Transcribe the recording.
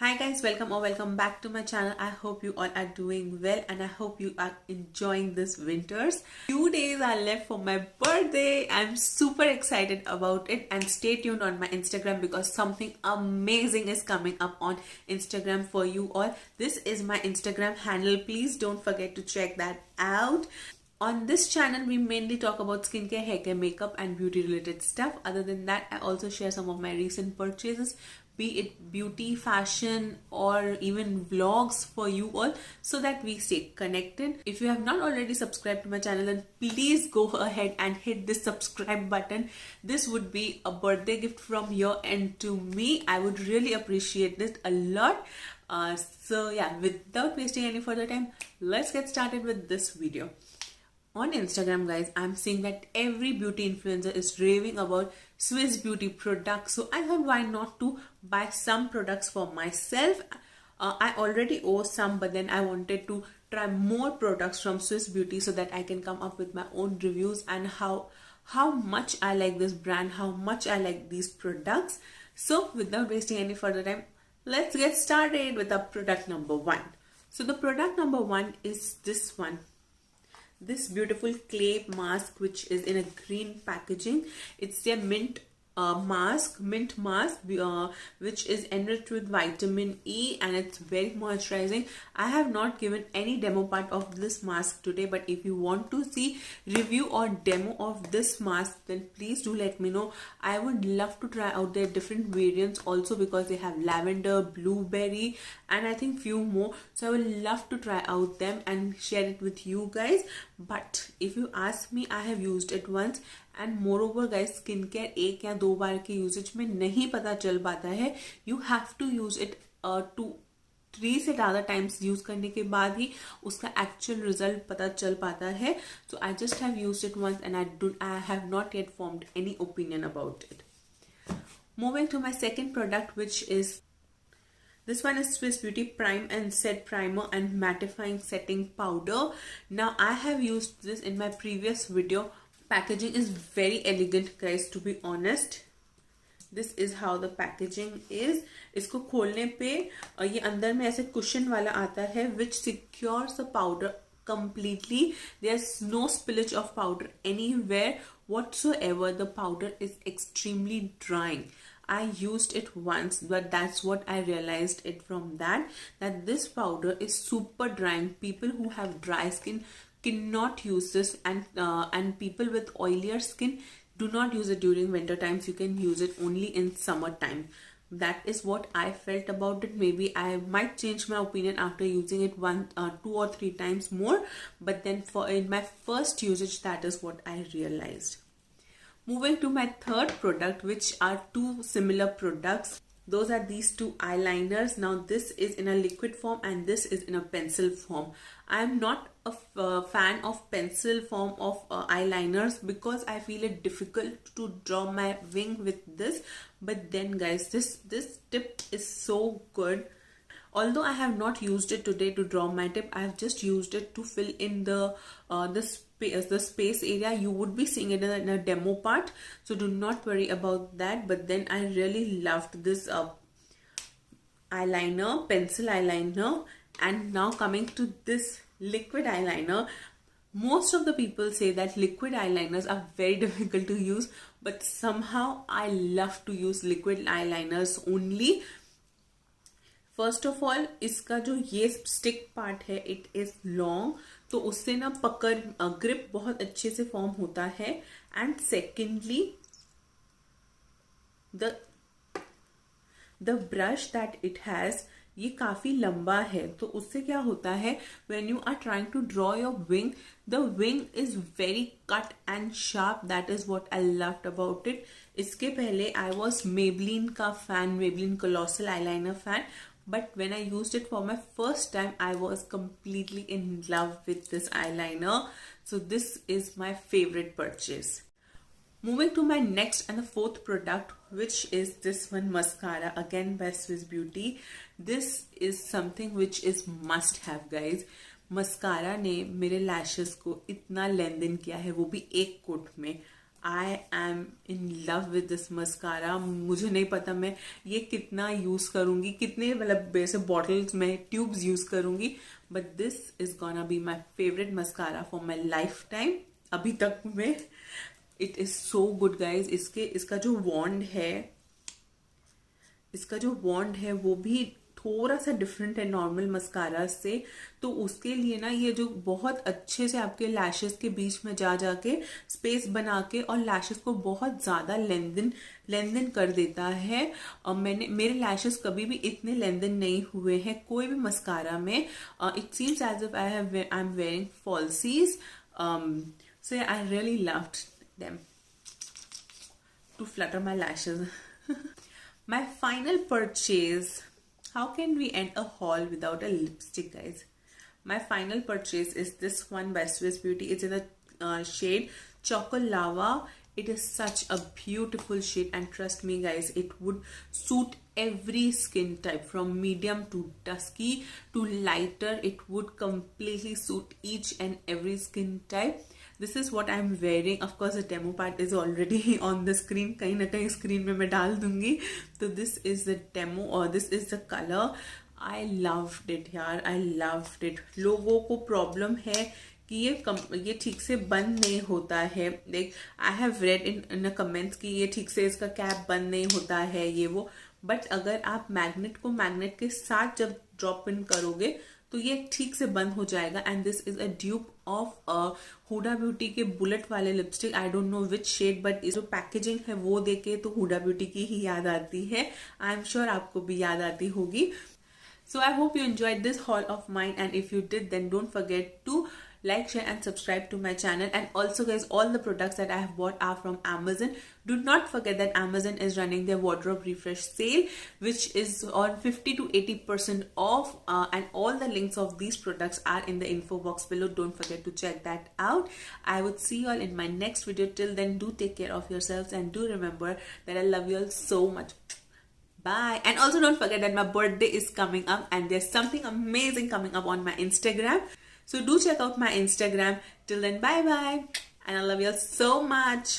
Hi guys, welcome or welcome back to my channel. I hope you all are doing well and I hope you are enjoying this winters. Few days are left for my birthday. I'm super excited about it and stay tuned on my Instagram because something amazing is coming up on Instagram for you all. This is my Instagram handle. Please don't forget to check that out. On this channel, we mainly talk about skincare, haircare, makeup and beauty related stuff. Other than that, I also share some of my recent purchases, be it beauty, fashion or even vlogs for you all so that we stay connected. If you have not already subscribed to my channel, then please go ahead and hit the subscribe button. This would be a birthday gift from your end to me. I would really appreciate this a lot. So yeah, without wasting any further time, let's get started with this video. On Instagram, guys, I'm seeing that every beauty influencer is raving about Swiss Beauty products. So I thought, why not to buy some products for myself? I already owe some, but then I wanted to try more products from Swiss Beauty so that I can come up with my own reviews and how much I like this brand, how much I like these products. So without wasting any further time, let's get started with the product number one. So the product number one is this one. This beautiful clay mask, which is in a green packaging. It's a mint mask, which is enriched with vitamin E and it's very moisturizing. I have not given any demo part of this mask today, but if you want to see review or demo of this mask, then please do let me know. I would love to try out their different variants also because they have lavender, blueberry and I think few more. So I would love to try out them and share it with you guys. But if you ask me, I have used it once and moreover guys, skincare एक या दो बार के usage में नहीं पता चल पाता है. You have to use it 2-3 से ज़्यादा टाइम्स यूज करने के बाद ही उसका एक्चुअल रिजल्ट पता चल पाता है. So I just have used it once and I have not yet formed any opinion about it. Moving to my second product, which is this one is Swiss Beauty Prime and Set Primer and Mattifying Setting Powder. Now I have used this in my previous video. Packaging is very elegant guys, to be honest. This is how the packaging is. इसको खोलने पे ये अंदर में ऐसे cushion वाला आता है which secures the powder completely. There's no spillage of powder anywhere whatsoever. The powder is extremely drying. I used it once, but that's what I realized it from that this powder is super drying. People who have dry skin cannot use this and people with oilier skin do not use it during winter times. You can use it only in summer time. That is what I felt about it. Maybe I might change my opinion after using it 2 or 3 times more, but then in my first usage, that is what I realized. Moving to my third product, which are two similar products. Those are these two eyeliners. Now this is in a liquid form and this is in a pencil form. I am not a fan of pencil form of eyeliners because I feel it difficult to draw my wing with this. But then guys, this tip is so good. Although I have not used it today to draw my tip, I have just used it to fill in the space area. You would be seeing it in a demo part, so do not worry about that. But then I really loved this eyeliner, pencil eyeliner. And now coming to this liquid eyeliner. Most of the people say that liquid eyeliners are very difficult to use, but somehow I love to use liquid eyeliners only. First of all इसका जो ये stick part है it is long, तो उससे ना पकड़ grip बहुत अच्छे से फॉर्म होता है. And secondly the brush that it has, ये काफी लंबा है, तो उससे क्या होता है when you are trying to draw your wing, the wing is very cut and sharp. That is what I loved about it. इसके पहले आई वॉज मेबलिन का fan, Maybelline colossal eyeliner fan. But when I used it for my first time, I was completely in love with this eyeliner. So this is my favorite purchase. Moving to my next and the fourth product, which is this one, mascara, again by Swiss Beauty. This is something which is must have guys. Mascara ने मेरे lashes को इतना lengthen किया है, वो भी एक coat में. I am in love with this mascara. मुझे नहीं पता मैं ये कितना यूज करूंगी, कितने मतलब वैसे बॉटल्स में ट्यूब्स यूज करूंगी, but this is gonna be my favourite mascara for my life time अभी तक में. It is so good guys. इसका जो वॉन्ड है वो भी थोड़ा सा डिफरेंट है नॉर्मल मस्कारा से. तो उसके लिए ना ये जो बहुत अच्छे से आपके लैशेस के बीच में जाके स्पेस बना के और लैशेस को बहुत ज्यादा लेंदन कर देता है. और मेरे लैशेस कभी भी इतने लेंदन नहीं हुए हैं कोई भी मस्कारा में. It seems as if I am wearing falsies. So I really loved them to flutter my lashes. My final purchase. How can we end a haul without a lipstick, guys? My final purchase is this one by Swiss Beauty. It's in the shade Choco Lava. It is such a beautiful shade, and trust me guys, it would suit every skin type from medium to dusky to lighter. It would completely suit each and every skin type. This is what I'm wearing. Of course the demo part is already on the screen. कहीं ना कहीं screen में मैं डाल दूंगी. तो this is the demo or this is the color. I loved it यार. I loved it. लोगों को प्रॉब्लम है कि ये ठीक से बंद नहीं होता है. Like I have read in comments कि ये ठीक से इसका कैप बंद नहीं होता है ये वो. बट अगर आप मैग्नेट के साथ जब ड्रॉप इन करोगे तो ये ठीक से बंद हो जाएगा. And this is a dupe of Huda Beauty के बुलेट वाले lipstick. I don't know which shade, but जो पैकेजिंग है वो देखे तो हुडा ब्यूटी की ही याद आती है. आई एम श्योर आपको भी याद आती होगी. So I hope you enjoyed this haul of mine, and if you did, then don't forget to like, share and subscribe to my channel. And also guys, all the products that I have bought are from Amazon. Do not forget that Amazon is running their wardrobe refresh sale, which is on 50 to 80% off, and all the links of these products are in the info box below. Don't forget to check that out. I would see you all in my next video. Till then, do take care of yourselves, and do remember that I love you all so much. Bye. And also don't forget that my birthday is coming up, and there's something amazing coming up on my Instagram. So do check out my Instagram. Till then, bye bye. And I love you all so much.